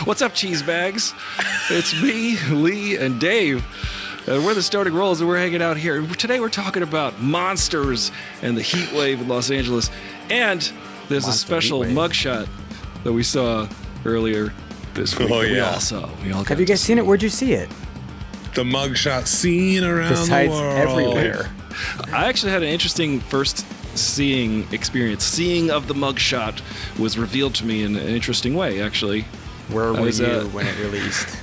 What's up, cheese bags? It's me, Lee, and Dave. We're the Starting Rolls, and we're hanging out here. Today we're talking about monsters and the heat wave in Los Angeles. And there's a special mugshot that we saw earlier this week. Oh, yeah. We all saw. Have you guys seen it? Where'd you see it? The mugshot scene around Besides the world. everywhere. I actually had an interesting first seeing experience. Seeing of the mugshot was revealed to me in an interesting way, actually. Where were you when it released?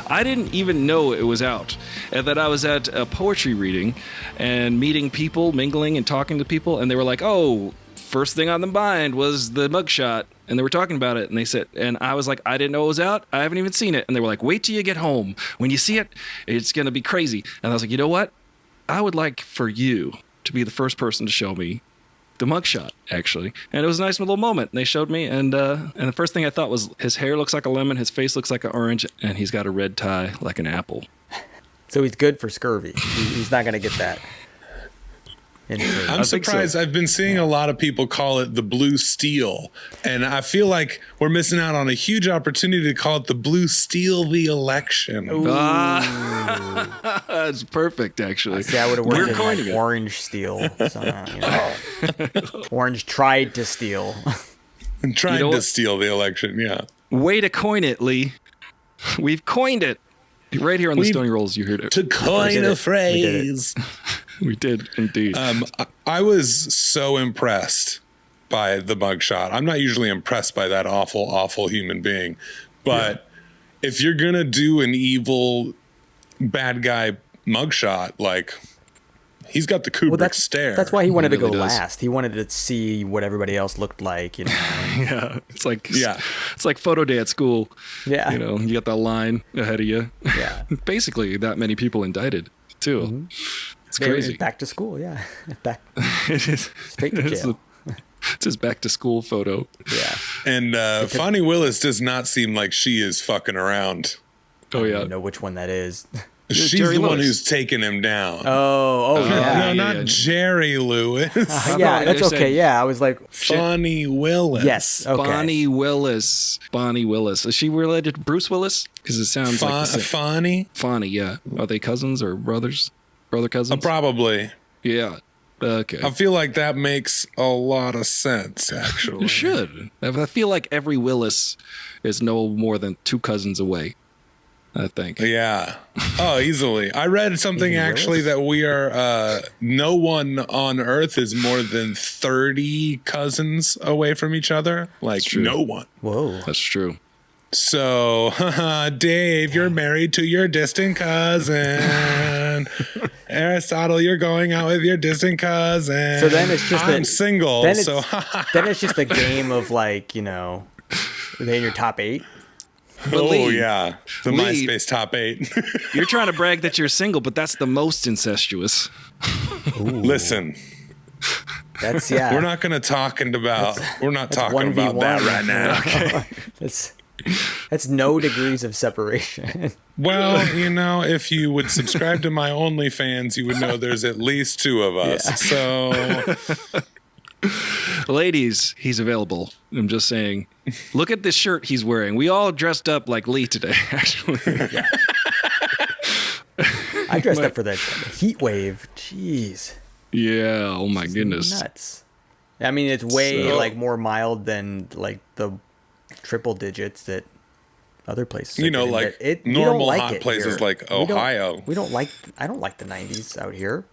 I didn't even know it was out, and that I was at a poetry reading and meeting people, mingling and talking to people, and they were like, oh, first thing on the mind was the mugshot, and they were talking about it, and they said, and I was like, I didn't know it was out, I haven't even seen it, and they were like, wait till you get home. When you see it, it's going to be crazy. And I was like, you know what? I would like for you to be the first person to show me the mugshot, actually. And it was a nice little moment. They showed me, and the first thing I thought was his hair looks like a lemon, his face looks like an orange, and he's got a red tie like an apple. So he's good for scurvy. He's not going to get that. I'm surprised. So. I've been seeing a lot of people call it the blue steel, and I feel like we're missing out on a huge opportunity to call it the blue steel the election. That's perfect, actually. See, I would have worked in like orange steel. Orange tried to steal. And tried to steal the election, yeah. Way to coin it, Lee. We've coined it. Right here on the Stony Rolls, you heard it. To coin a phrase. We did, indeed. I was so impressed by the mugshot. I'm not usually impressed by that awful, awful human being. But if you're going to do an evil, bad guy mugshot, like, he's got the Kubrick stare. That's why he wanted to go last. He wanted to see what everybody else looked like, you know. Yeah, it's like photo day at school. Yeah, you know, you got that line ahead of you. Yeah, basically that many people indicted too. Mm-hmm. It's crazy. Back to school, yeah. Back. It is straight to jail. It's his back to school photo. Yeah, and Fonnie Willis does not seem like she is fucking around. Oh yeah, I don't know which one that is. She's the one who's taking him down. Yeah. No, not Jerry Lewis. Yeah, that's okay. Yeah, I was like... Fonnie Willis. Yes, okay. Bonnie Willis. Is she related to Bruce Willis? Because it sounds like the same. Fonnie, yeah. Are they cousins or brothers? Brother cousins? Probably. Yeah. Okay. I feel like that makes a lot of sense, actually. It should. I feel like every Willis is no more than two cousins away. I think. Yeah. Oh, easily. I read something actually that we are, no one on Earth is more than 30 cousins away from each other. Like, no one. Whoa. That's true. So, Dave, you're married to your distant cousin. Aristotle, you're going out with your distant cousin. So then it's just I'm single. Then it's just a game of, like, you know, are they in your top 8? Lee, yeah, the MySpace top 8. You're trying to brag that you're single, but that's the most incestuous. Listen, that's We're not going to talk about. We're not talking about that right now. Okay. That's no degrees of separation. Well, you know, if you would subscribe to my OnlyFans, you would know there's at least 2 of us. Yeah. So. Ladies, he's available. I'm just saying. Look at this shirt he's wearing. We all dressed up like Lee today, actually. Yeah. I dressed up for the heat wave. Jeez. Yeah. Oh my goodness. Nuts. I mean, it's way like more mild than like the triple digits that other places. You know, like normal hot places here. like Ohio. I don't like the 90s out here.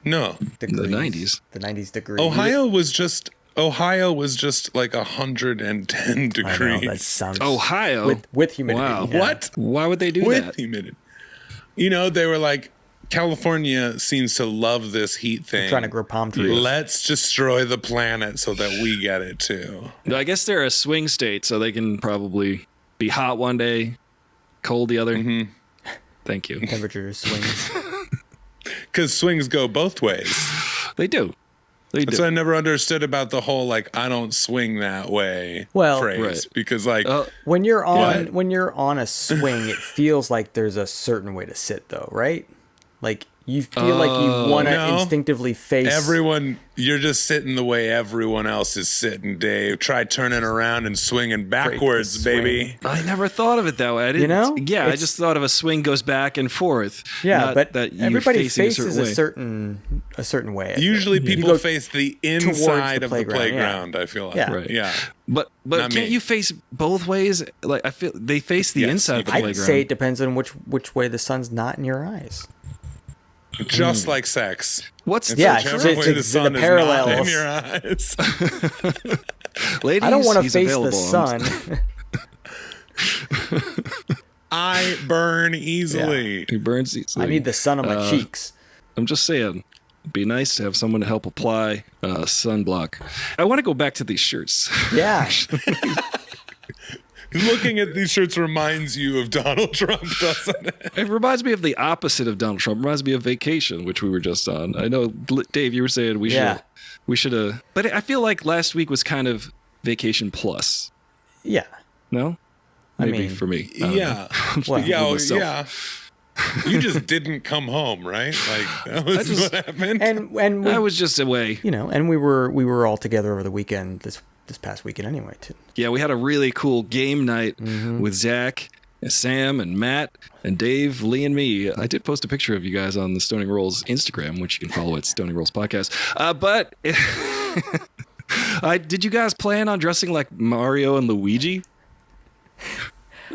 No, degrees. The 90s. The 90s degrees. Ohio was just like 110 degrees. I know, that sounds Ohio with humidity. Wow. Yeah. What? Why would they do with that? Humidity. You know, they were like, California seems to love this heat thing. They're trying to grow palm trees. Let's destroy the planet so that we get it too. I guess they're a swing state, so they can probably be hot one day, cold the other. Mm-hmm. Thank you. Temperature swings. Because swings go both ways. They do. That's what I never understood about the whole like I don't swing that way phrase. Right. Because like when you're on a swing, it feels like there's a certain way to sit though, right? Like You feel like you want to No. instinctively face Everyone, you're just sitting the way everyone else is sitting, Dave. Try turning around and swinging backwards, swing. baby. I never thought of it that way. I didn't. You know? Yeah, I It's- just thought of a swing goes back and forth. Yeah, not but that you're everybody facing faces a certain way. I think. Usually You people go face the towards inside of the playground, playground, I feel like. Yeah. Right. Yeah. But Not can't me. you face both ways? Like I feel they face the Yes, inside you of the can. I'd playground. say it depends on which way the sun's not in your eyes. Just like sex. What's It's Yeah, whichever it's- way the it's sun the is not parallels. in your eyes. ladies? I don't want to he's face available. the sun. I burn easily. He burns easily. I need the sun on my cheeks. I'm just saying. It'd be nice to have someone to help apply sunblock. I want to go back to these shirts. Yeah. Looking at these shirts reminds you of Donald Trump, doesn't it? It reminds me of the opposite of Donald Trump. It reminds me of Vacation, which we were just on. I know, Dave, you were saying we should have. But I feel like last week was kind of Vacation Plus. Yeah. No, I maybe mean, for me. I don't know. Yeah. Well, Yeah, with myself. yeah. You just didn't come home, right? Like that was what happened. and we, I was just away. and we were all together over the weekend this past weekend anyway too. Yeah, we had a really cool game night with Zach, and Sam, and Matt, and Dave, Lee, and me. I did post a picture of you guys on the Stoning Rolls Instagram, which you can follow at Stoning Rolls Podcast. But did you guys plan on dressing like Mario and Luigi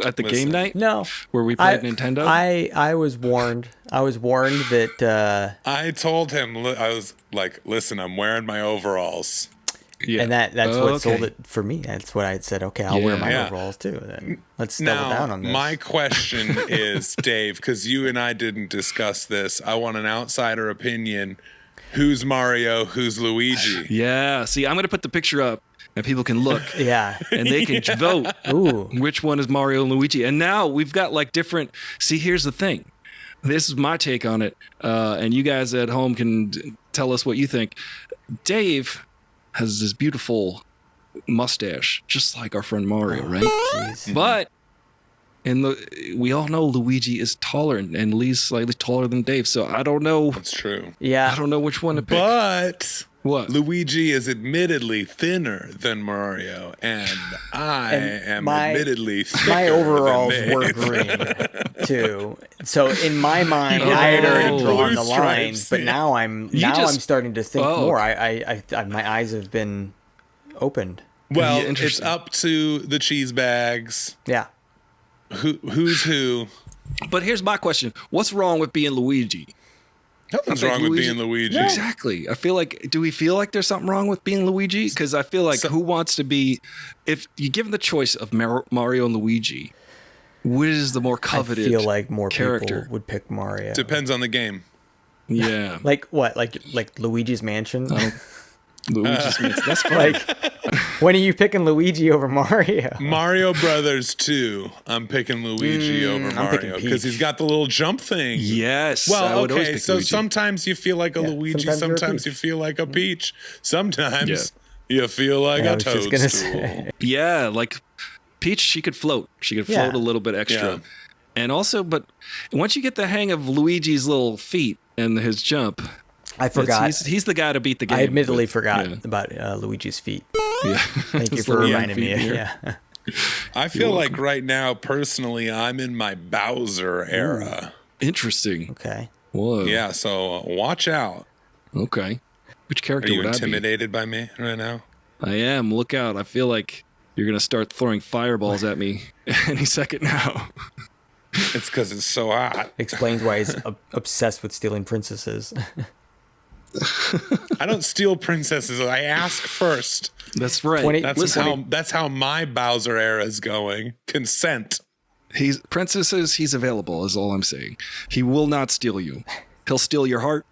at the game night? No. Where we played Nintendo? I was warned. I was warned that I told him, I was like, listen, I'm wearing my overalls. Yeah. and that's Oh, what okay. sold it for me. That's what I had said, okay, I'll wear my Yeah. overalls too. Then let's double Now, down on this. my question is, Dave, because you and I didn't discuss this, I want an outsider opinion. Who's Mario? Who's Luigi? Yeah. See, I'm going to put the picture up and people can look Yeah. and they can vote Ooh. which one is Mario and Luigi. And now we've got like different. See, here's the thing. This is my take on it. And you guys at home can tell us what you think. Dave has this beautiful mustache, just like our friend Mario, right? Jeez. But we all know Luigi is taller and Lee's slightly taller than Dave. So I don't know. That's true. Yeah. I don't know which one to pick. But What? Luigi is admittedly thinner than Mario, and I am admittedly thicker My overalls than were Dave. green too. So in my mind, I had already Oh. drawn Blue the line, stripes, but yeah. now I'm just- starting to think Oh. more. I my eyes have been opened. Well, Yeah, it's interesting. up to the cheese bags. Yeah. Who's who? But here's my question: what's wrong with being Luigi? Nothing's I think wrong with being Luigi. Exactly. I feel like, do we feel like there's something wrong with being Luigi? Because I feel like who wants to be, if you give them the choice of Mario and Luigi, which is the more coveted I feel like more character? people would pick Mario. Depends on the game. Yeah. Like what? Like Luigi's Mansion? Luigi's Mansion. That's fine. Like when are you picking Luigi over Mario? Mario Brothers 2, I'm picking Luigi over I'm picking Mario because Peach. he's got the little jump thing. Yes. I Well, would always okay, pick so Luigi. sometimes you feel like a Luigi, sometimes you're a sometimes you Peach. feel like a Peach, sometimes Yeah. you feel like Yeah, I a was just gonna toadstool. say. Yeah, like Peach, she could float. She could Yeah. float a little bit extra. Yeah. And also, but once you get the hang of Luigi's little feet and his jump, I forgot. he's the guy to beat the game. I admittedly with. forgot Yeah. about Luigi's feet. Yeah. Thank you His for little reminding me. feet here. Yeah. I feel like right now, personally, I'm in my Bowser era. Interesting. Okay. Whoa. Yeah, so watch out. Okay. Which Are character you would I be? intimidated by me right now? I am. Look out. I feel like you're going to start throwing fireballs at me any second now. It's because it's so hot. Explains why he's obsessed with stealing princesses. I don't steal princesses. I ask first. That's right. 20 That's how my Bowser era is going. Consent. Princesses, he's available, is all I'm saying. He will not steal you. He'll steal your heart.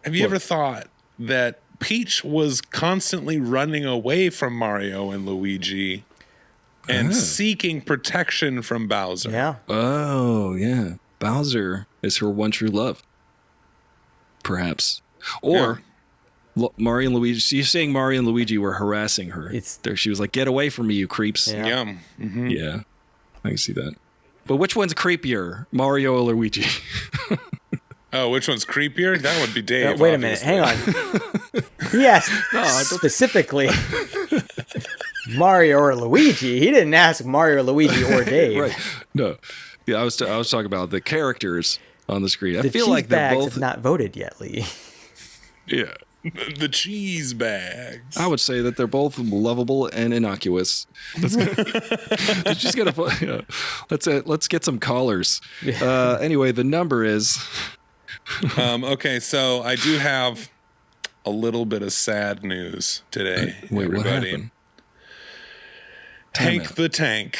Have you ever thought that Peach was constantly running away from Mario and Luigi and seeking protection from Bowser? Yeah. Oh, yeah. Bowser is her one true love. Perhaps. Or Mario and Luigi. So you're saying Mario and Luigi were harassing her. She was like, get away from me, you creeps. Yeah. Yeah. Mhm. Yeah. I can see that. But which one's creepier, Mario or Luigi? Oh, which one's creepier? That would be Dave. Wait a minute. Hang on. He asked specifically Mario or Luigi. He didn't ask Mario, Luigi, or Dave. Right. No. Yeah, I was talking about the characters on the screen. I The feel cheese like they're bags both. have not voted yet, Lee. Yeah. The cheese bags. I would say that they're both lovable and innocuous. Let's just get let's get some callers. Anyway, the number is. Okay, so I do have a little bit of sad news today. Wait, everybody. what happened? Hank the Tank.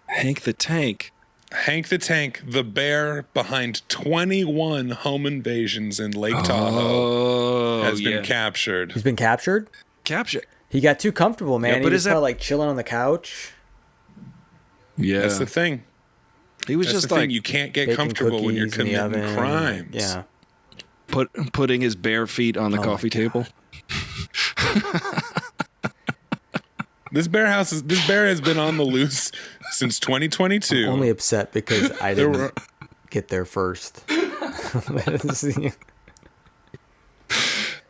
Hank the Tank. Hank the Tank, the bear behind 21 home invasions in Lake Tahoe, has been captured. He's been captured? Capture. He got too comfortable, man. Yeah, but he was is that- probably like chilling on the couch. Yeah. That's the thing. He was That's just the like thing. You can't get baking comfortable when you're cookies in the committing oven. crimes. Yeah. putting his bare feet on the coffee table. This bear has been on the loose since 2022. Only upset because I didn't get there first.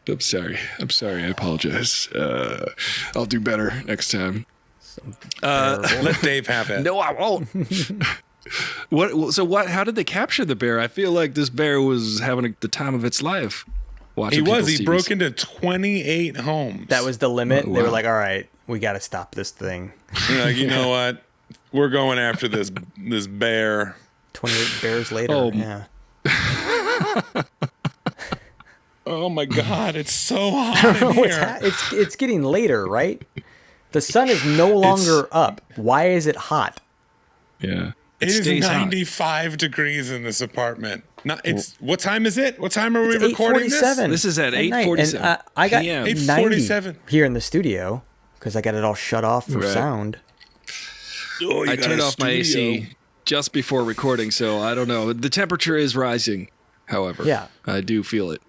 I'm sorry. I apologize. I'll do better next time. Let Dave have it. No, I won't. What? So what? How did they capture the bear? I feel like this bear was having the time of its life. He broke into 28 homes. That was the limit. Oh, They were wow. like, all right, we got to stop this thing. You're like, you know what? We're going after this bear. 28 bears later. Oh, yeah. Oh my God, it's so hot in here. It's getting later, right? The sun is no longer up. Why is it hot? Yeah. It is stays hot. 95 degrees in this apartment. What time is it? What time are we It's recording 8:47. this? This is at night, 8:47 and I got PM. 90 here in the studio because I got it all shut off for Right. sound. Oh, you I got turned a off my studio. AC just before recording, so I don't know. The temperature is rising, however. Yeah. I do feel it.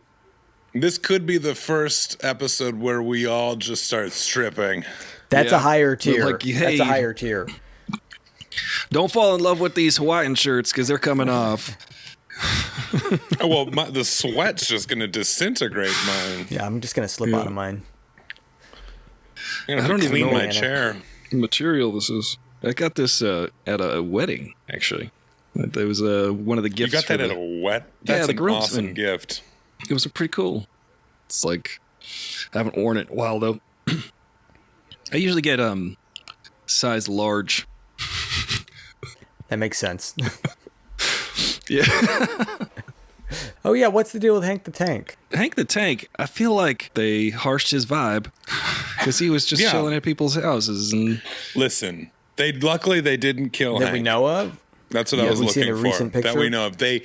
This could be the first episode where we all just start stripping. That's Yeah. a higher tier. Like, hey. That's a higher tier. Don't fall in love with these Hawaiian shirts because they're coming off. Oh, well, the sweat's just going to disintegrate mine. Yeah, I'm just gonna slip out of mine. I'm I going don't to even clean know. my chair. Material this is. I got this at a wedding, actually. There was one of the You gifts. got that for at a wet? Yeah, That's the an groomsmen. awesome gift. It was pretty cool. It's like I haven't worn it in a while though. I usually get size large. That makes sense. Yeah. Oh yeah, what's the deal with Hank the Tank? Hank the Tank, I feel like they harshed his vibe because he was just Yeah. chilling at people's houses and Listen, luckily they didn't kill That Hank. we know of? That's what I Yeah, was we seen looking a for. recent That picture? we know of. They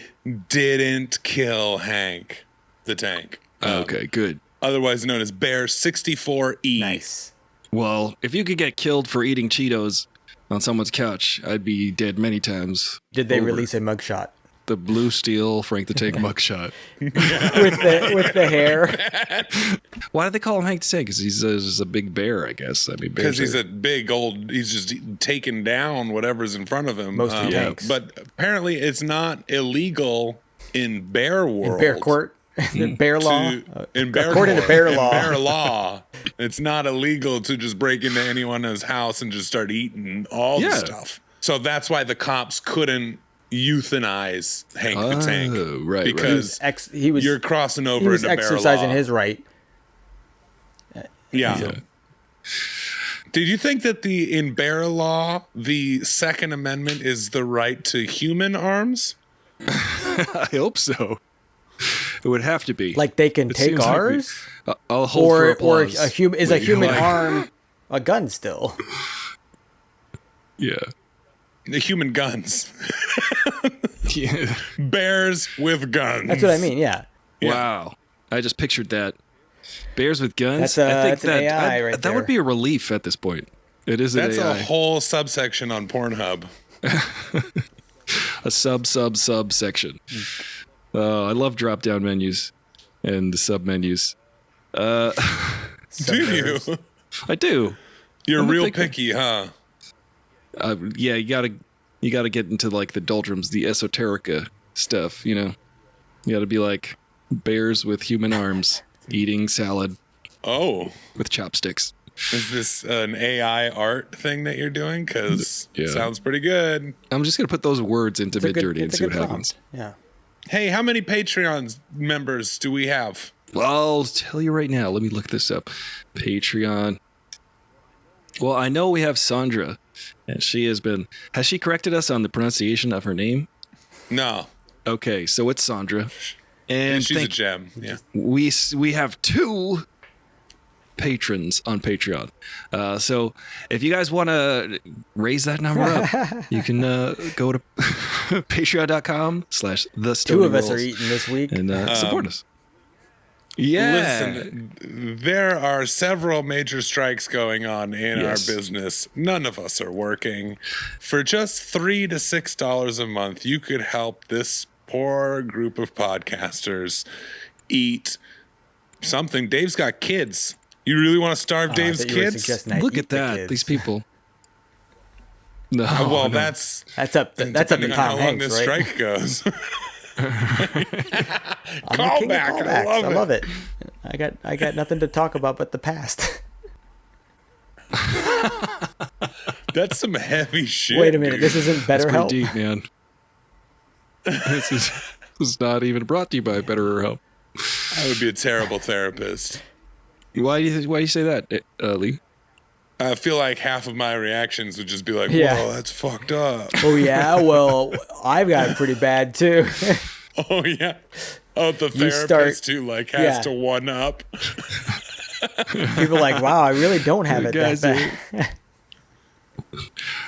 didn't kill Hank the Tank. okay, good. Otherwise known as Bear 64E. Nice. Well, if you could get killed for eating Cheetos on someone's couch, I'd be dead many times. Did they over. release a mugshot The blue steel Frank the Tank mugshot? with the hair? Why do they call him Hank the Tank? Because he's just a big bear, I guess. I mean, Because bears he's are- a big old, he's just taking down whatever's in front of him. Most of the tanks. But apparently it's not illegal in bear world. Bear court? Bear law? In bear According to court, bear in law. bear law, it's not illegal to just break into anyone's house and just start eating all the Yeah. stuff. So that's why the cops couldn't euthanize Hank the Tank. right. Because He was you're crossing over he was into bear exercising law. his right. Yeah. Did you think that in bear law, the Second Amendment is the right to human arms? I hope so. It would have to be. Like they can It take seems like ours, I'll hold for or applause. a human is a Wait, human like- arm a gun still? Yeah. The human guns. Yeah. Bears with guns. That's what I mean. Yeah. Wow. I just pictured that. Bears with guns. That's an AI right that there. would be a relief at this point. It is an That's AI. a whole subsection on Pornhub. A sub section. I love drop down menus and the sub menus. Do you? I do. You're I'm a real big- picky, huh? Yeah, you gotta get into like the doldrums, the esoterica stuff, you know. You got to be like bears with human arms eating salad Oh, with chopsticks. is this an AI art thing that you're doing? Because Yeah. sounds pretty good. I'm just going to put those words into It's a good- Mid-Dirty and it's a see what good happens. prompt. Yeah. Hey, how many Patreon members do we have? Well, I'll tell you right now. Let me look this up. Patreon. Well, I know we have Sandra, and has she corrected us on the pronunciation of her name? No. Okay, so it's Sandra. And She's a gem. Yeah. we have 2 patrons on Patreon. So if you guys want to raise that number up, you can go to patreon.com/the 2 of us are eating this week. and support us. Yeah. Listen, there are several major strikes going on in Yes. our business. None of us are working. For just $3 to $6 a month, you could help this poor group of podcasters eat something. Dave's got kids. You really want to starve Dave's I thought you were kids? suggesting I Look eat at the that. kids. These people. No. Well, no. that's That's up to depending on Tom how long Hanks, this right? strike goes. I'm the king of Callback. callbacks. I love it. I got nothing to talk about but the past. That's some heavy shit. Wait a minute, dude. this isn't That's BetterHelp. pretty deep, man. this is not even brought to you by BetterHelp. I would be a terrible therapist. Why do you say that, Lee? I feel like half of my reactions would just be like, Yeah. whoa, that's fucked up. Oh yeah, well I've got it pretty bad too. Oh, yeah. Oh, the You therapist start- who, like, has yeah. to one up. People are like, wow, I really don't have it that Guys, bad.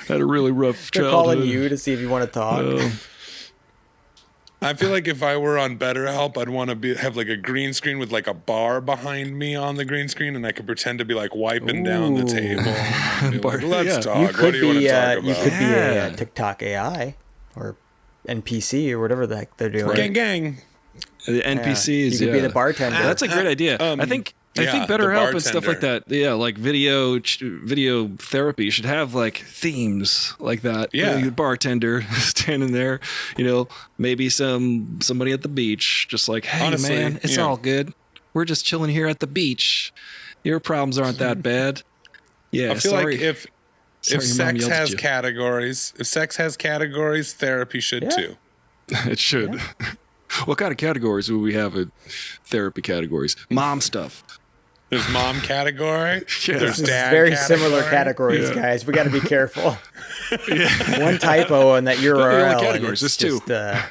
had a really rough They're childhood. calling you to see if you want to talk. I feel like if I were on BetterHelp, I'd want to have like a green screen with like a bar behind me on the green screen, and I could pretend to be like wiping down the Ooh. table. And be Bar- like, Let's yeah. talk. You What could do you want be to talk about? you could be Yeah. a TikTok AI or NPC or whatever the heck they're doing. Gang, gang. The NPCs. You could be the bartender. That's a great idea. I think yeah, the BetterHelp and stuff like bartender. that. Yeah, like video therapy should have like themes like that. Yeah. The bartender standing there, you know, maybe somebody at the beach, just like, hey Honestly, man, it's yeah. all good. We're just chilling here at the beach. Your problems aren't that bad. Yeah, I feel sorry. like if Sorry, your mom sex yelled at has you. categories, therapy should Yeah. too. It should. What kind of categories would we have in therapy categories? Mom stuff. There's mom category. Yeah. There's This is dad very category. similar categories, Yeah. guys. We got to be careful. One typo on that URL. and categories, it's there's 2. just,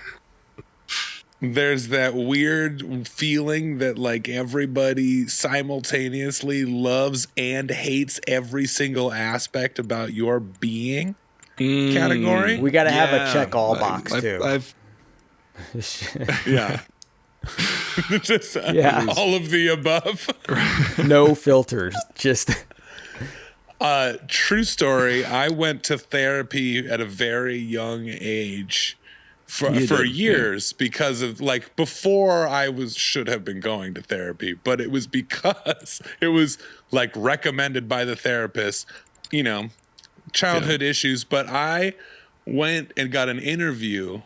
There's that weird feeling that like everybody simultaneously loves and hates every single aspect about your being category. we got to have a Yeah. check all box too. I've Yeah. Just Yeah. all of the above. No filters. Just True story. I went to therapy at a very young age for You did, years because of like before I should have been going to therapy, but it was because it was like recommended by the therapist, you know, childhood issues. But I went and got an interview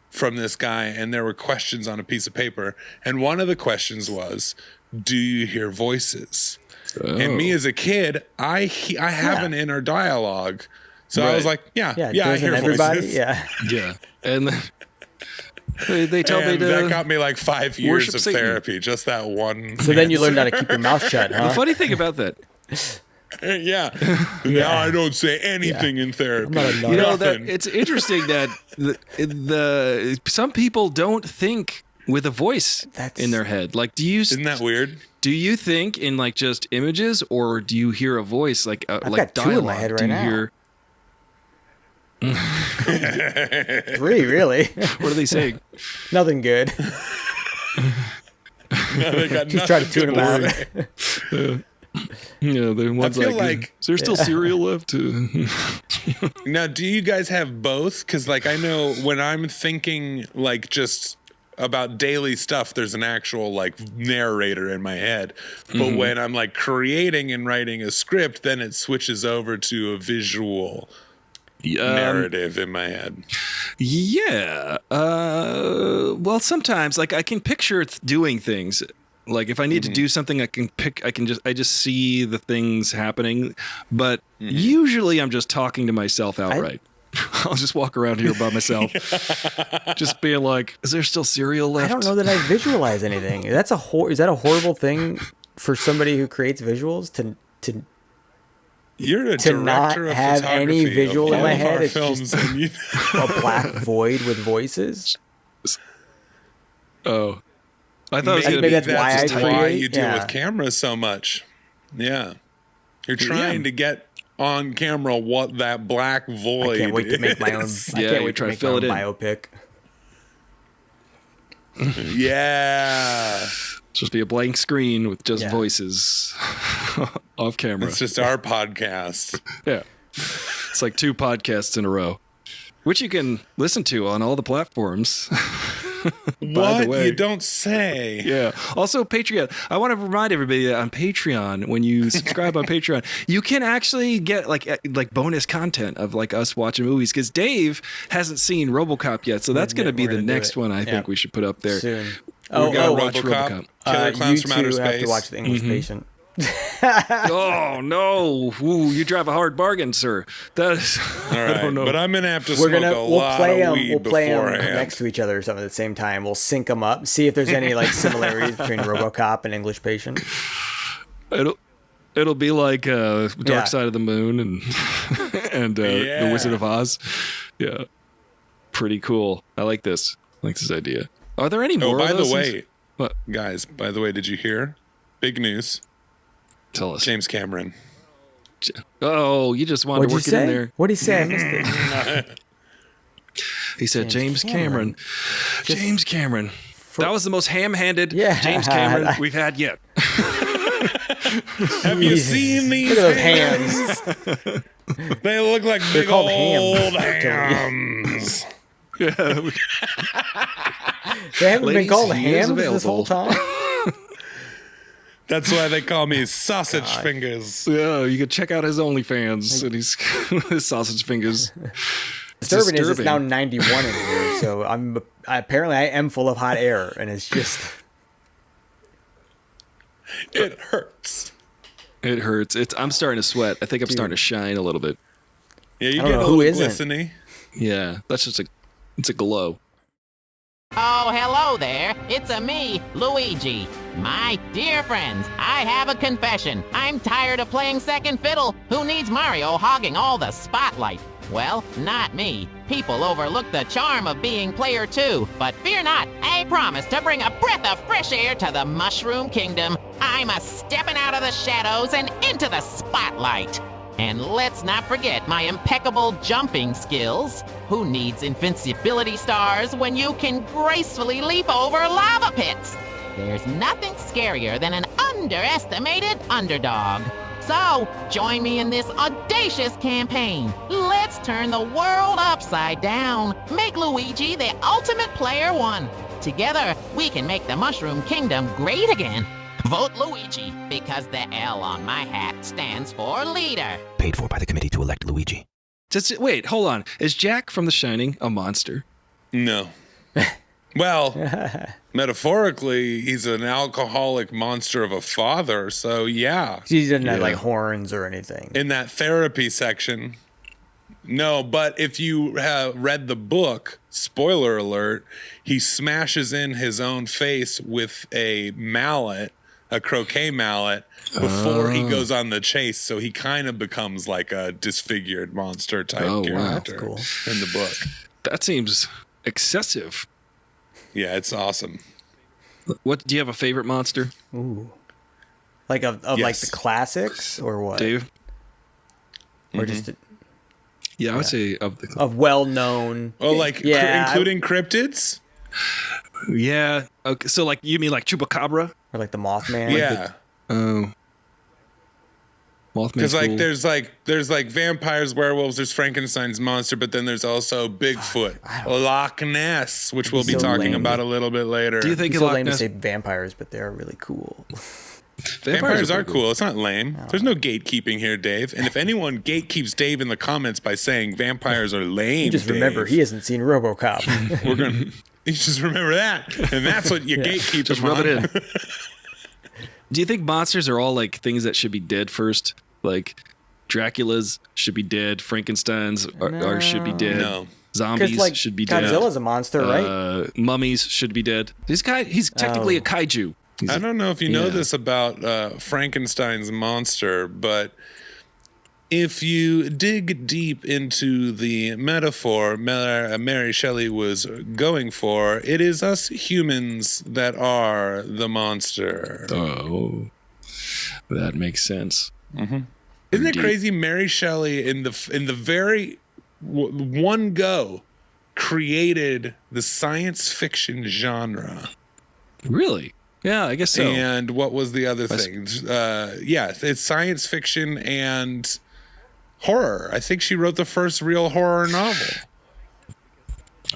from this guy, and there were questions on a piece of paper, and one of the questions was, do you hear voices? And me as a kid, I have an inner dialogue. So I was Right. like, yeah, I doesn't hear everybody? voices. Yeah. Yeah, and then they tell me And to. that got me like 5 years worship of Satan. therapy, just that one. So then you learned how to keep your mouth shut, The huh? funny thing about that, Yeah. Now I don't say anything in therapy. not a nut. you know, that Nothing. it's interesting that the some people don't think with a voice That's- in their head. Like, Isn't that weird? do you think in like just images, or do you hear a voice like I've like got 2 dialogue? in my head right do you now. hear 3 really. what are they saying? Nothing good. No, they got Just try to nothing tune them do out. with it. Yeah, the ones feel like, like- is there still cereal left? Now, do you guys have both? Because, like, I know when I'm thinking, like, just about daily stuff, there's an actual, like, narrator in my head. But when I'm, like, creating and writing a script, then it switches over to a visual narrative in my head. Yeah. Well, sometimes like I can picture doing things. Like if I need to do something, I just see the things happening. But usually I'm just talking to myself outright. I'll just walk around here by myself, just being like, "Is there still cereal left?" I don't know that I visualize anything. Is that a horrible thing for somebody who creates visuals to You're a to director not of have any photography visual of in my all of head? our It's films, just and you- a black void with voices. Oh, I thought it was maybe gonna be. that's why I that's why create. you deal Yeah. with cameras so much. Yeah, you're trying to get on camera what that black void. I can't wait to make my own. is. I Yeah, can't you wait try to to make fill my it own in. biopic. Yeah, Just be a blank screen with just Yeah. voices off camera. it's just our podcast. Yeah. It's like 2 podcasts in a row, which you can listen to on all the platforms. By the What way. you don't say? Yeah. Also, Patreon. I want to remind everybody that on Patreon, when you subscribe on Patreon, you can actually get like bonus content of like us watching movies. Because Dave hasn't seen RoboCop yet, so that's going to be we're the gonna do next it. one. I Yeah. think we should put up there. Soon. We're gonna watch RoboCop, RoboCop. Killer Clowns you from Outer two have Space. to watch The English Patient. Oh no! Ooh, you drive a hard bargain, sir. That is. All right, I don't know. but I'm gonna have to We'll smoke a lot play of them. weed We'll play them beforehand. next to each other or something at the same time. We'll sync them up. See if there's any like similarities between RoboCop and English Patient. It'll be like Dark Yeah. Side of the Moon and The Yeah. Wizard of Oz. Yeah, pretty cool. I like this. I like this idea. Are there any more? Oh, by of the those way, things? What? guys, by the way, did you hear? Big news. Tell us. James Cameron. Oh, you just wanted What'd to you work it in say? there. What'd he say? I missed it. He said James James Cameron. Cameron. James Cameron. That was the most ham-handed Yeah. James Cameron we've had yet. Have you seen these Look at those hands? hands. They look like big called old hams. hams. Yeah. They haven't Ladies, been called he is hams this whole available. time. That's why they call me sausage fingers. Yeah, you can check out his OnlyFans and he's his sausage fingers. Disturbing is it's now 91 in here, so apparently I am full of hot air, and it's just It hurts. It hurts. I'm starting to sweat. I think I'm starting to shine a little bit. Yeah, you I don't get know a who little isn't. glistening. Yeah, that's just it's a glow. Oh, hello there. It's me, Luigi. My dear friends, I have a confession. I'm tired of playing second fiddle. Who needs Mario hogging all the spotlight? Well, not me. People overlook the charm of being player 2. But fear not, I promise to bring a breath of fresh air to the Mushroom Kingdom. I'm stepping out of the shadows and into the spotlight. And let's not forget my impeccable jumping skills. Who needs invincibility stars when you can gracefully leap over lava pits? There's nothing scarier than an underestimated underdog. So, join me in this audacious campaign. Let's turn the world upside down. Make Luigi the ultimate player 1. Together, we can make the Mushroom Kingdom great again. Vote Luigi, because the L on my hat stands for leader. Paid for by the committee to elect Luigi. Wait, hold on. Is Jack from The Shining a monster? No. Well, metaphorically, he's an alcoholic monster of a father, so yeah. he doesn't have Yeah. like horns or anything. In that therapy section. No, but if you have read the book, spoiler alert, he smashes in his own face with a mallet, a croquet mallet, before he goes on the chase. So he kind of becomes like a disfigured monster type Oh, wow. character That's cool. in the book. That seems excessive. Yeah, it's awesome. What do you have a favorite monster, Ooh, like of like Yes. the classics or what? Dave? Or just Yeah, I would say of the. of well-known. Oh, like Yeah, including cryptids? Yeah. Okay. So, like, you mean like Chupacabra? Or like the Mothman. Yeah. Oh. Mothman's Because cool. there's like vampires, werewolves, there's Frankenstein's monster, but then there's also Bigfoot, Loch Ness, which we'll be so talking lame. about a little bit later. Do you think It's of so Loch lame to Ness? say vampires, but they're really cool. Vampires are pretty cool. It's not lame. There's no gatekeeping here, Dave. And if anyone gatekeeps Dave in the comments by saying vampires are lame, Just remember, Dave, he hasn't seen RoboCop. we're gonna. You just remember that, and that's what you gatekeep. Just them rub on. it in. Do you think monsters are all like things that should be dead first? Like Dracula's should be dead. Frankenstein's are should be dead. No. Zombies Because like should be dead. Godzilla's a monster, right? Mummies should be dead. He's technically a kaiju. I don't know if you know Yeah. this about Frankenstein's monster, but if you dig deep into the metaphor Mary Shelley was going for, it is us humans that are the monster. Oh, that makes sense. Isn't it crazy? Mary Shelley in the very one go created the science fiction genre. Really? Yeah, I guess so. And what was the other thing? Yeah, it's science fiction and horror. I think she wrote the first real horror novel.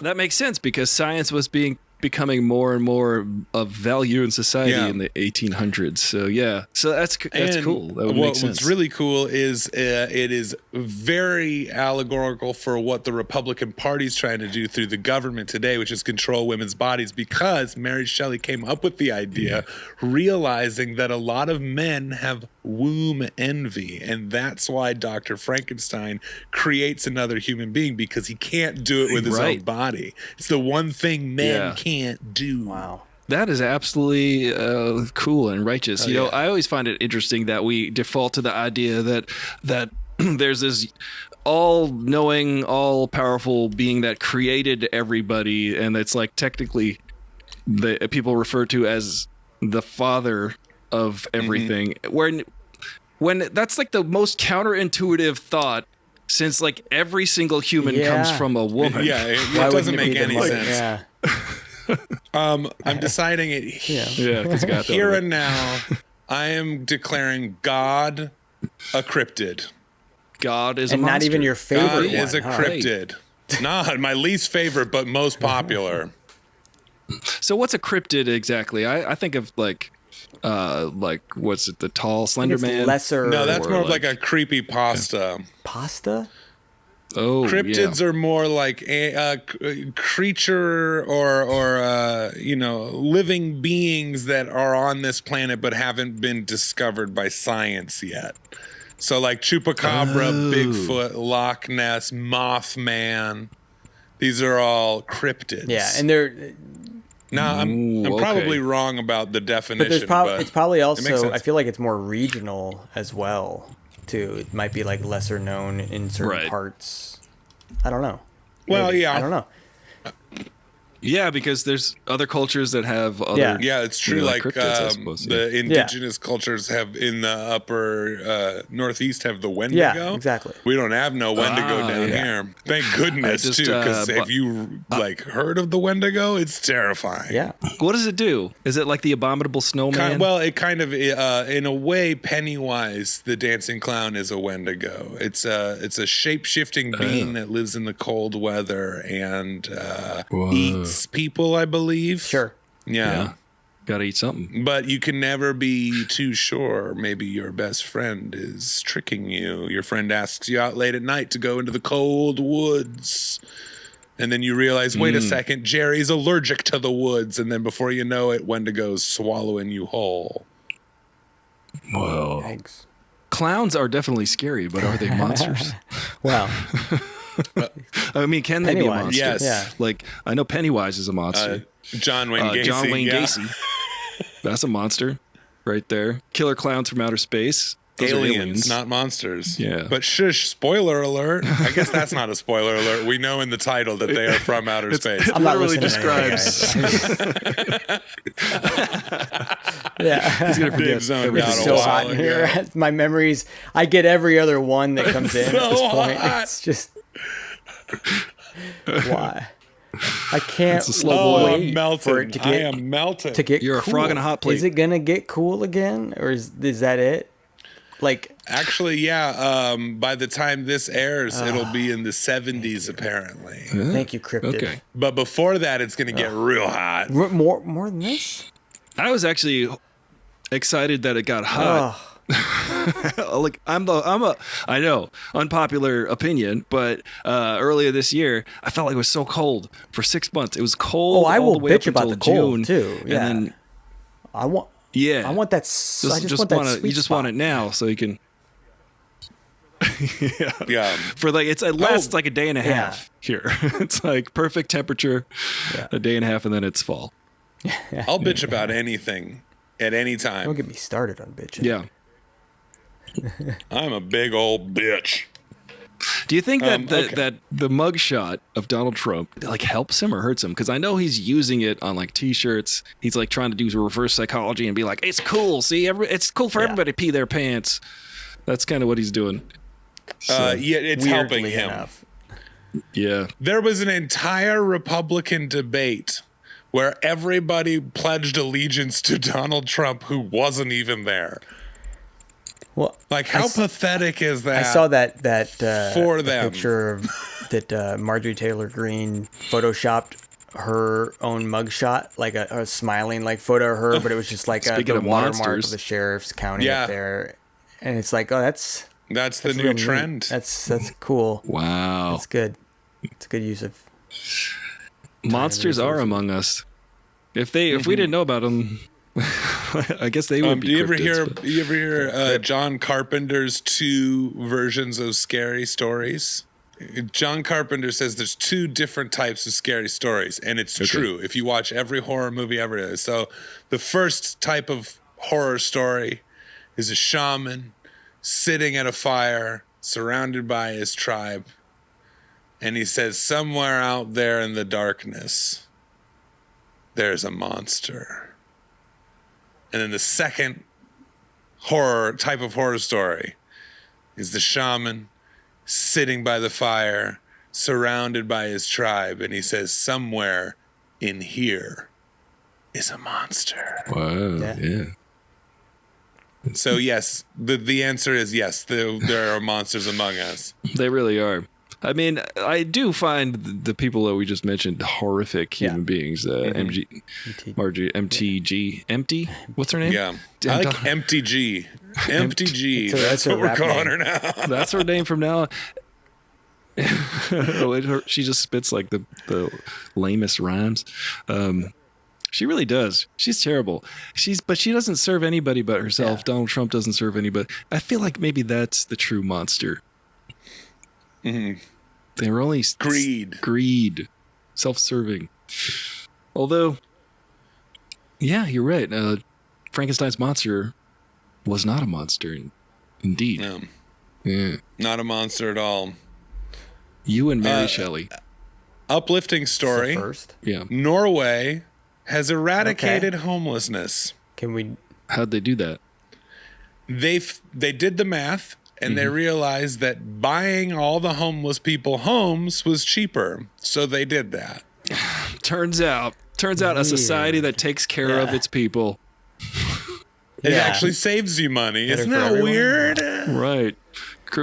That makes sense because science was becoming more and more of value in society in the 1800s. So yeah, so that's cool. That would make sense. What's really cool is it is very allegorical for what the Republican Party's trying to do through the government today, which is control women's bodies. Because Mary Shelley came up with the idea, realizing that a lot of men have womb envy, and that's why Dr. Frankenstein creates another human being, because he can't do it with his own body. It's the one thing men can't do. Wow. That is absolutely cool and righteous. You know, I always find it interesting that we default to the idea that there's this all-knowing, all-powerful being that created everybody, and it's like technically the people refer to as the father of everything. When that's like the most counterintuitive thought, since like every single human comes from a woman. Yeah, it Why doesn't wouldn't it make be the any most- sense. Yeah. I'm deciding it Yeah, 'cause you got that here right. and now. I am declaring God a cryptid. God is a And monster. not even your God favorite one. is a huh? cryptid. Not my least favorite, but most popular. So what's a cryptid exactly? I think of like what's it? The tall Slender It's Man. lesser. No, that's Or more of like a creepy pasta. Pasta? Oh, Cryptids yeah. are more like a creature or living beings that are on this planet but haven't been discovered by science yet. So like Chupacabra, Bigfoot, Loch Ness, Mothman. These are all cryptids. Yeah, and they're Now I'm Ooh, probably okay. wrong about the definition, but there's it's probably makes also sense. I feel like it's more regional as well too. It might be like lesser known in certain Right. parts. I don't know. Well, Maybe. yeah. I don't know. Yeah, because there's other cultures that have other. Yeah. Yeah, it's true. You know, Like cryptids, I suppose, yeah. the indigenous cultures have in the upper northeast have the Wendigo. Yeah, exactly. We don't have no Wendigo down here. Thank goodness I just, too, because but- have you like heard of the Wendigo? It's terrifying. Yeah. What does it do? Is it like the abominable snowman? Well, it kind of in a way, Pennywise the dancing clown is a Wendigo. It's a shape shifting being that lives in the cold weather and eats people, I believe. Sure. Yeah. Gotta eat something. But you can never be too sure. Maybe your best friend is tricking you. Your friend asks you out late at night to go into the cold woods. And then you realize, wait a second, Jerry's allergic to the woods. And then before you know it, Wendigo's swallowing you whole. Whoa. Thanks. Clowns are definitely scary, but are they monsters? Well, I mean, can they be a Pennywise. monster? Yes. Yeah. Like, I know Pennywise is a monster. John Wayne Gacy. John Wayne yeah. Gacy. That's a monster right there. Killer clowns from outer space. Those are Aliens, not monsters. Yeah. But shush, spoiler alert. I guess that's not a spoiler alert. We know in the title that they are from outer space. I'm not literally listening to any of describes. you guys. Yeah. He's gonna forget Dave zoned everything. out It's a so while hot in here. ago. My memories, I get every other one that comes in at this so point. hot. It's just why I can't It's a slow boil. wait I'm melting. for it to I get am melting. You're a cool. frog in a hot plate. Is it gonna get cool again, or is that it? Like, Actually, yeah. By the time this airs, it'll be in the 70s, apparently. thank you, cryptid. Okay. But before that, it's going to get real hot. More than this? I was actually excited that it got hot. Like I know, unpopular opinion, but earlier this year I felt like it was so cold for 6 months. It was cold. Oh, I all will the way bitch up about until the cold June, too. Yeah, and then I want that. I just want that sweet you just spot. want it now, so you can. Yeah. For like it lasts like a day and a half here. It's like perfect temperature, a day and a half, and then it's fall. I'll bitch about anything at any time. Don't get me started on bitching. Yeah. I'm a big old bitch. Do you think that okay. that the mugshot of Donald Trump like helps him or hurts him? Because I know he's using it on like T-shirts. He's like trying to do reverse psychology and be like, "It's cool. See, it's cool for everybody to pee their pants." That's kind of what he's doing. Yeah, it's helping Weirdly him. enough. Yeah. There was an entire Republican debate where everybody pledged allegiance to Donald Trump who wasn't even there. Well, Like, how pathetic is that? I saw that for the them. picture of, that Marjorie Taylor Greene photoshopped her own mugshot, like a smiling like photo of her, but it was just like Speaking the of watermark monsters. of the sheriff's county Yeah. up there, and it's like, oh, that's That's the real new neat. trend. That's cool. Wow. That's good. It's a good use of. Monsters are among us. If we didn't know about them, I guess they would be. Do you ever cryptids, but- hear John Carpenter's 2 versions of scary stories? John Carpenter says there's 2 different types of scary stories, and it's true if you watch every horror movie ever. So the first type of horror story is a shaman sitting at a fire surrounded by his tribe, and he says, somewhere out there in the darkness there's a monster. And then the second type of horror story is the shaman sitting by the fire, surrounded by his tribe, and he says, somewhere in here is a monster. Wow. Yeah. So yes, the answer is yes, there are monsters among us. They really are. I mean, I do find the people that we just mentioned horrific human beings. MTG. Empty? What's her name? Yeah. I like Empty G. Empty G. That's what her we're rap calling name. her now. That's her name from now on. She just spits like the lamest rhymes. She really does. She's terrible. But she doesn't serve anybody but herself. Yeah. Donald Trump doesn't serve anybody. I feel like maybe that's the true monster. Mm-hmm. They were only greed, self-serving. Although, yeah, you're right. Frankenstein's monster was not a monster, indeed. No, Yeah, not a monster at all. you and Mary Shelley. Uplifting story. First, Yeah, Norway has eradicated homelessness. can we? how'd they do that? They did the math, and they realized that buying all the homeless people homes was cheaper. So they did that. Turns out, a society that takes care of its people. It Yeah. actually saves you money. Better Isn't for that everyone. weird? Right,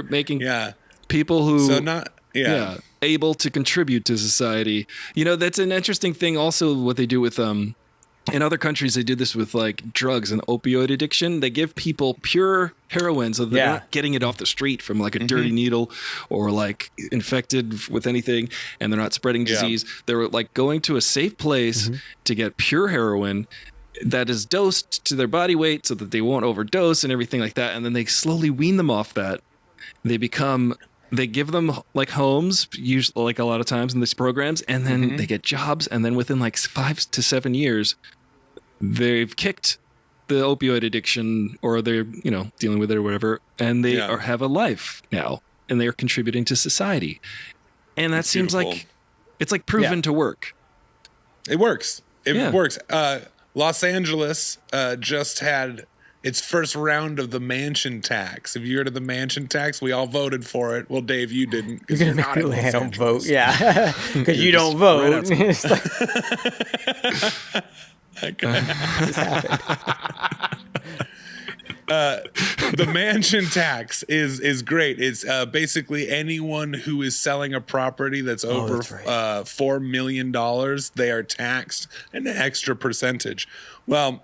making Yeah. people who So not yeah. able to contribute to society. You know, that's an interesting thing. Also, what they do with in other countries, they do this with like drugs and opioid addiction. They give people pure heroin so they're not getting it off the street from like a dirty needle or like infected with anything, and they're not spreading disease. They're like going to a safe place to get pure heroin that is dosed to their body weight so that they won't overdose and everything like that. And then they slowly wean them off that. They give them like homes, usually like a lot of times in these programs, and then they get jobs. And then within like 5 to 7 years, they've kicked the opioid addiction, or they're, dealing with it or whatever. And they have a life now, and they're contributing to society. And that seems beautiful. like it's like proven to work. It works. It works. Los Angeles just had its first round of the mansion tax. Have you heard of the mansion tax? We all voted for it. Well, Dave, you didn't. You're gonna make me like I don't vote, yeah, because you don't vote. It's like, The mansion tax is great. It's basically anyone who is selling a property that's over that's right. $4 million, they are taxed an extra percentage. Well,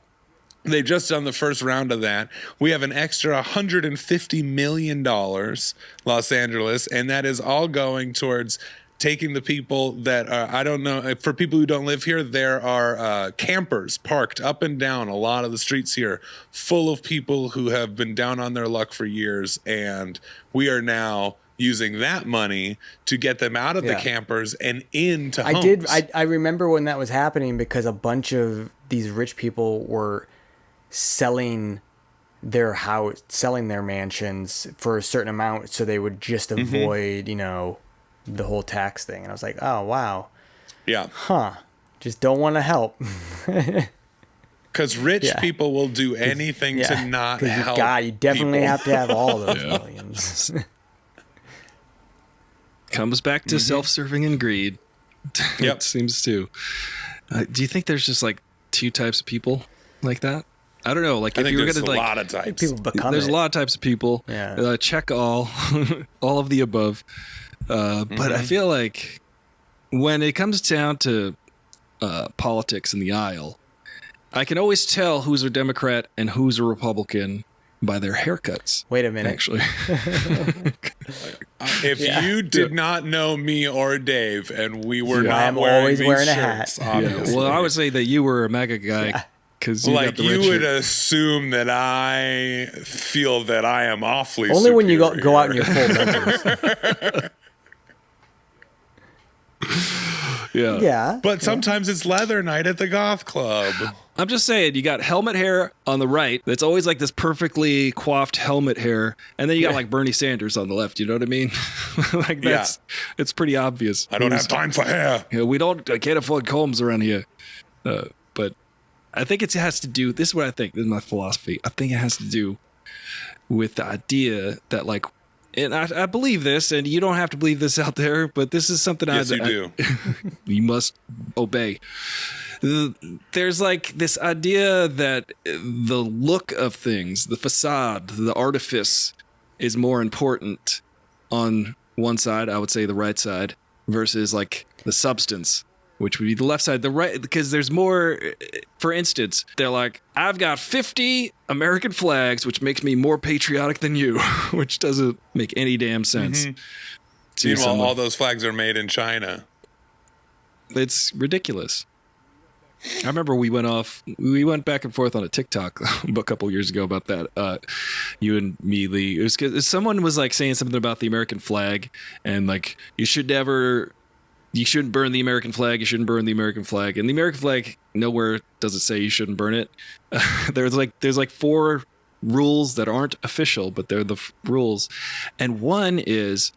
They've just done the first round of that. We have an extra $150 million, Los Angeles, and that is all going towards taking the people that are, I don't know, for people who don't live here, there are campers parked up and down a lot of the streets here, full of people who have been down on their luck for years, and we are now using that money to get them out of the campers and into homes. I remember when that was happening because a bunch of these rich people were selling their house, selling their mansions for a certain amount so they would just avoid, you know, the whole tax thing. And I was like, oh, wow. Yeah. Huh. Just don't want to help. Because rich people will do anything to not help. God, you definitely people. have to have all those millions. Comes back to self-serving and greed. Yep. It seems to. Do you think there's just like two types of people like that? I don't know. Like, I if think you were there's going to a like, lot of types. People become there's it. a lot of types of people. Yeah. Check all, all of the above. But I feel like when it comes down to politics in the aisle, I can always tell who's a Democrat and who's a Republican by their haircuts. Wait a minute. Actually, If you did not know me or Dave, and we were not I'm wearing always these wearing a shirts, hat. obviously. well, I would say that you were a MAGA guy because Like, you would assume that I feel that I am awfully Only when you go superior. out in your full members. Yeah. Yeah. But sometimes it's leather night at the goth club. I'm just saying, you got helmet hair on the right. That's always like this perfectly coiffed helmet hair. And then you got like Bernie Sanders on the left. You know what I mean? Like, that's, it's pretty obvious. I don't have time for hair. You know, I can't afford combs around here. But I think it has to do, this is what I think, this is my philosophy. I think it has to do with the idea that, like, and I believe this, and you don't have to believe this out there, but this is something Yes, you do. you must obey. There's like this idea that the look of things, the facade, the artifice is more important on one side, I would say the right side, versus like the substance, which would be the left side. The right, because there's more, for instance, they're like, I've got 50 American flags, which makes me more patriotic than you, which doesn't make any damn sense. to Meanwhile, someone. all those flags are made in China. It's ridiculous. I remember we went back and forth on a TikTok a couple years ago about that. You and me, Lee. It was 'cause someone was like saying something about the American flag and like you shouldn't burn the American flag. You shouldn't burn the American flag. And the American flag nowhere does it say you shouldn't burn it. There's like 4 rules that aren't official, but they're the rules. And one is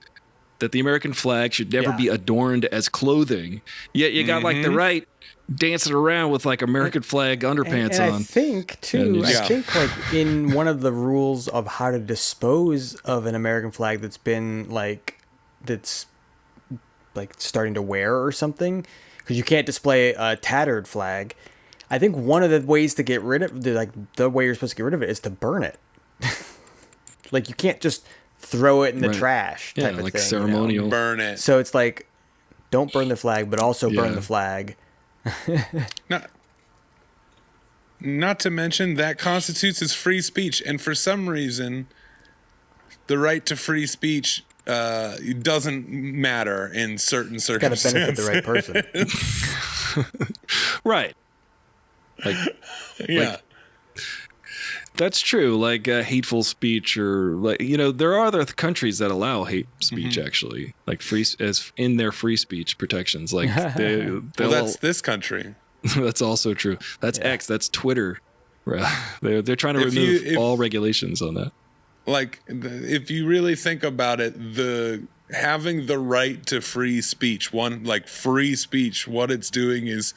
that the American flag should never be adorned as clothing. Yet you got like the right dancing around with like American flag underpants and on. I think too. I think like in one of the rules of how to dispose of an American flag that's starting to wear or something, because you can't display a tattered flag. I think one of the ways to get rid of the way you're supposed to get rid of it is to burn it. Like you can't just throw it in the trash type of like thing. ceremonial. You know? Burn it. So it's like, don't burn the flag, but also burn the flag. Not to mention that constitutes as free speech, and for some reason, the right to free speech doesn't matter in certain Got to benefit circumstances. the right person. Right. Yeah. That's true. Like hateful speech, or like there are other countries that allow hate speech actually, like as in their free speech protections. Like Well, that's this country. that's also true. That's X. That's Twitter. They're trying to remove all regulations on that. Like, if you really think about it, having the right to free speech, free speech, what it's doing is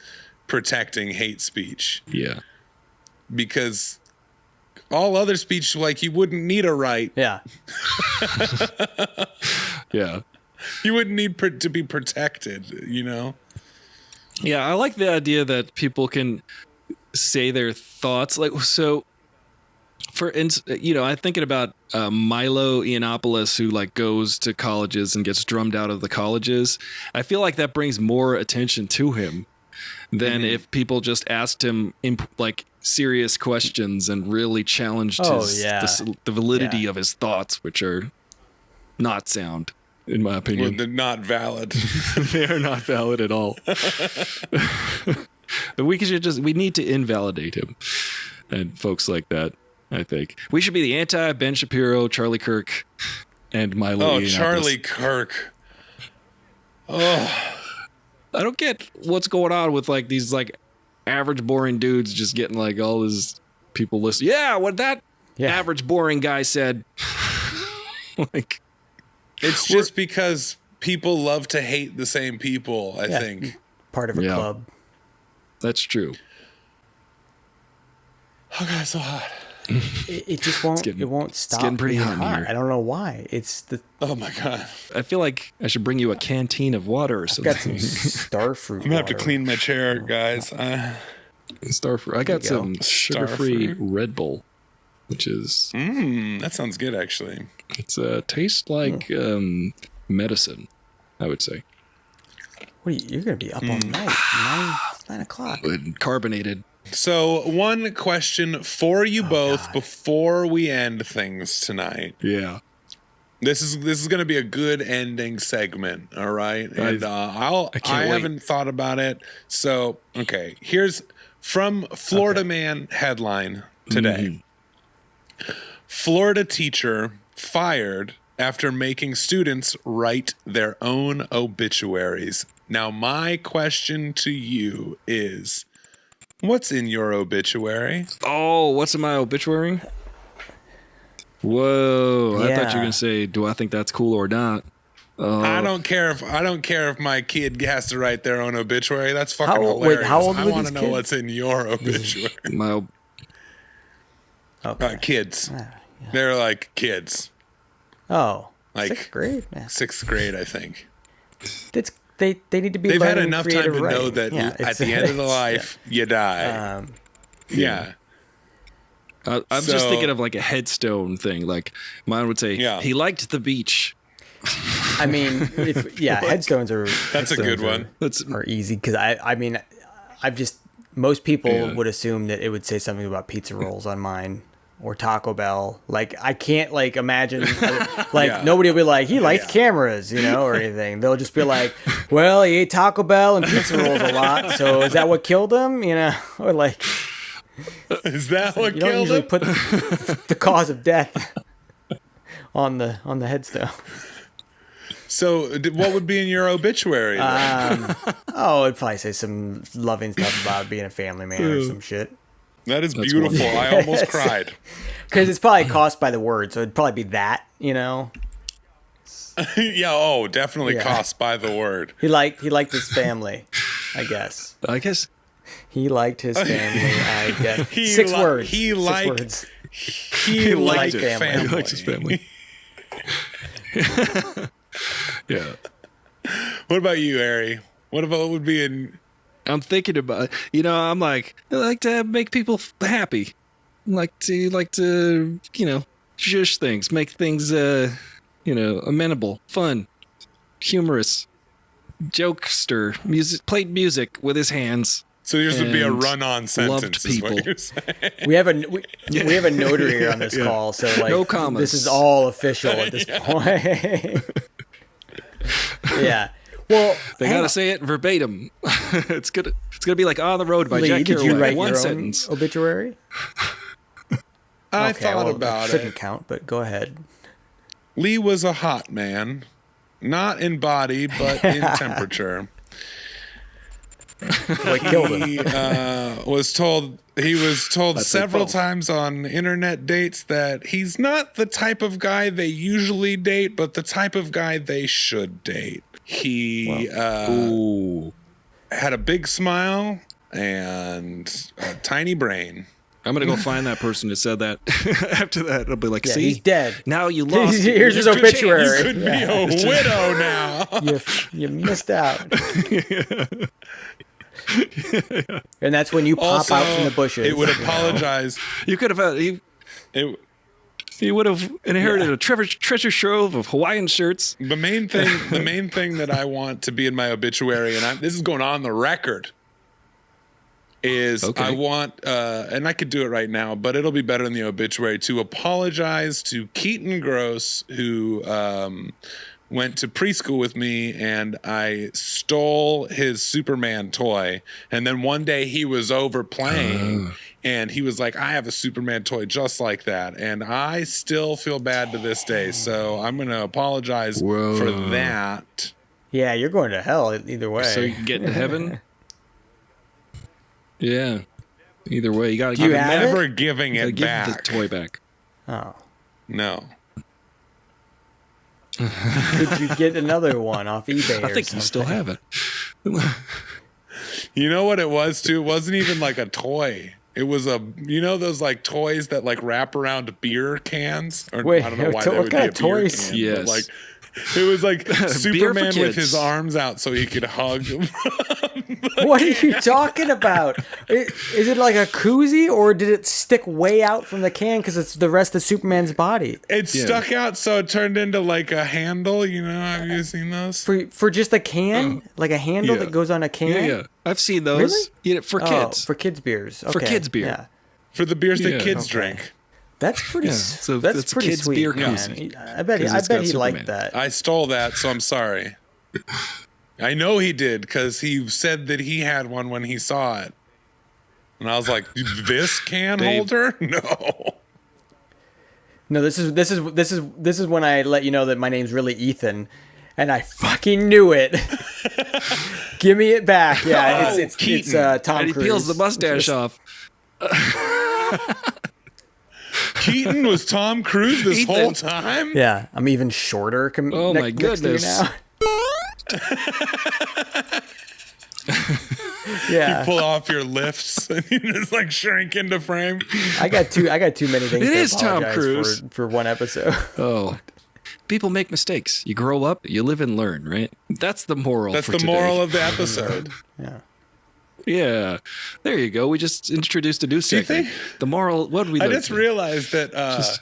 protecting hate speech. Yeah. Because all other speech, like, you wouldn't need a right. Yeah. Yeah. You wouldn't need to be protected, Yeah, I like the idea that people can say their thoughts. Like, so, for instance, I'm thinking about Milo Yiannopoulos, who like goes to colleges and gets drummed out of the colleges. I feel like that brings more attention to him than if people just asked him like serious questions and really challenged the validity of his thoughts, which are not sound, in my opinion. Well, they're not valid. They are not valid at all. We need to invalidate him and folks like that. I think we should be the anti Ben Shapiro, Charlie Kirk, and Milo. Oh, Yiannopoulos. Charlie Kirk. Oh, I don't get what's going on with like these like average boring dudes just getting like all these people listen. Yeah, what that average boring guy said. Like, it's just because people love to hate the same people. I think part of a club. That's true. Oh God, it's so hot. It just won't. It won't stop. It's getting pretty hot in here. I don't know why. It's the. Oh my God. I feel like I should bring you a canteen of water or something. Got some starfruit. I'm gonna have to clean my chair, guys. Starfruit. I got some sugar-free Red Bull, which is. That sounds good, actually. It's tastes like medicine, I would say. You're gonna be up all night. 9 o'clock. Carbonated. So, one question for you both before we end things tonight. Yeah. This is going to be a good ending segment, all right? And I haven't thought about it. So, okay, here's from Florida Man headline today. Florida teacher fired after making students write their own obituaries. Now, my question to you is, what's in your obituary? Oh, what's in my obituary? Whoa! I thought you were gonna say, "Do I think that's cool or not?" I don't care if my kid has to write their own obituary. That's fucking hilarious. Wait, how old I were want to these know kids? what's in your obituary. Kids. They're like kids. Oh, like 6th grade. Yeah. 6th grade, I think. They need to be. They've had learning enough time to creative know writing. that at the end of the life, you die. I'm just thinking of like a headstone thing. Like mine would say, he liked the beach. I mean, headstones are. That's a good one. Are easy because I mean, most people would assume that it would say something about pizza rolls on mine or Taco Bell. Like I can't like imagine nobody will be like he liked cameras, or anything. They'll just be like, well, he ate Taco Bell and pizza rolls a lot, so is that what killed him? Or like. Is that what you killed don't usually him? Put the cause of death on the headstone. So, what would be in your obituary? It'd probably say some loving stuff about being a family man or some shit. That is beautiful. I almost cried. Because it's probably cost by the word, so it'd probably be that, Definitely cost by the word. He liked his family, I guess. He liked his family, I guess. Six words. He liked family. He likes his family. Yeah. What about you, Ari? What would be in... I'm thinking about, I'm like, I like to make people happy. I like to, shush things, make things, amenable, fun, humorous, jokester, played music with his hands. So yours would be a run-on sentence. Loved people. We have a notary here on this call, so like no commas. This is all official at this point. Yeah. Well, they gotta say it verbatim. It's gonna be like On the Road by Lee, Jack did Kerouac. you write One your sentence. own obituary? I thought about it. Shouldn't count, but go ahead. Lee was a hot man, not in body, but in temperature. What killed him? He was told several times on internet dates that he's not the type of guy they usually date, but the type of guy they should date. He had a big smile and a tiny brain. I'm gonna go find that person who said that. After that, I'll be like, "See, he's dead. Now you lost. Here's his obituary. You could be a widow now. You missed out." And that's when you pop out from the bushes. It would apologize. You could have had. You would have inherited a treasure trove of Hawaiian shirts. The main thing that I want to be in my obituary, and this is going on the record, is Okay. I want, and I could do it right now, but it'll be better in the obituary, to apologize to Keaton Gross, who went to preschool with me, and I stole his Superman toy. And then one day he was over playing, and he was like, I have a Superman toy just like that. And I still feel bad to this day. So I'm going to apologize for that. Yeah, you're going to hell either way. So you can get into heaven. Yeah. Either way, you got to Do you give, have Never it? giving it give back. the toy back. Oh. No. Could you get another one off eBay? I think you still have it. You know what it was too? It wasn't even like a toy. It was those like toys that like wrap around beer cans? Or Wait, I don't know why what they would kind be of a beer toys? can, Yes. but like it was like Superman with kids. his arms out so he could hug him. What are you talking about? Is it like a koozie, or did it stick way out from the can because it's the rest of Superman's body? It stuck out, so it turned into like a handle. You know, have you seen those? For just a can? Like a handle yeah. that goes on a can? Yeah. I've seen those. Really? Yeah, for kids. Oh, for kids' beers. Okay. For kids' beer. Yeah. For the beers Yeah. that kids Okay. drink. That's pretty. Yeah, so that's it's pretty kids' sweet, beer man. koozie. I bet he 'Cause it's got liked Superman. that. I stole that, so I'm sorry. I know he did, because he said that he had one when he saw it. And I was like, this can holder? No. No, this is when I let you know that my name's really Ethan, and I fucking knew it. Give me it back. Yeah, it's Tom And he Cruise. peels the mustache off. Keaton was Tom Cruise this Ethan. whole time? Yeah, I'm even shorter. Oh, my next to you goodness. now. Yeah, Pull off your lifts and you just like shrink into frame. I got too many things. It to is Tom apologize Cruise. for one episode. Oh. People make mistakes. You grow up, you live and learn, right? That's the moral. That's for the today. moral of the episode. Yeah. Yeah. There you go. We just introduced a new you segment. think- The moral, what did we I learn just today? realized that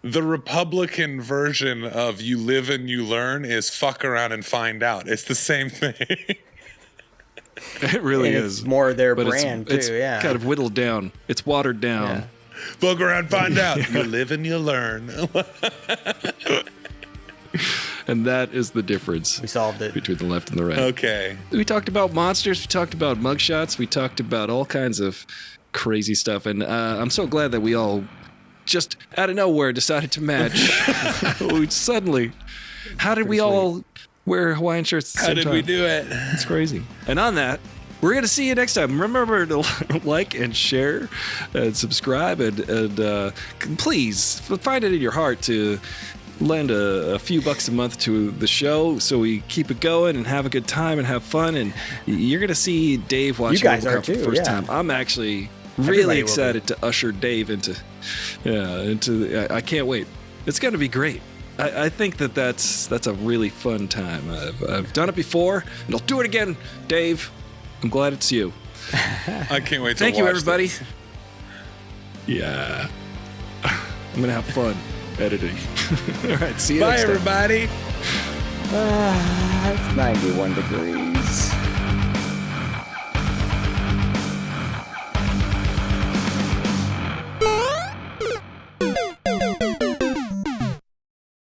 the Republican version of you live and you learn is fuck around and find out. It's the same thing. It really And is. it's more their But brand it's too. Yeah. kind of whittled down. It's watered down. Yeah. Fuck around, find out. You live and you learn. And that is the difference We solved it. between the left and the right. Okay. We talked about monsters. We talked about mugshots. We talked about all kinds of crazy stuff. And I'm so glad that we all just out of nowhere decided to match. We suddenly, how did we all wear Hawaiian shirts at the How same did time? we do it? It's crazy. And on that, we're going to see you next time. Remember to like and share and subscribe. And please find it in your heart to lend a few bucks a month to the show so we keep it going and have a good time and have fun. And you're going to see Dave watch You guys are RoboCop for the too, first yeah. time. I'm actually Everybody really will excited to usher Dave into I can't wait. It's going to be great. I think that's a really fun time. I've done it before, and I'll do it again. Dave, I'm glad it's you. I can't wait to Thank you, watch everybody. this. Yeah. I'm going to have fun editing. All right, see you Bye, next time. everybody. It's 91 degrees.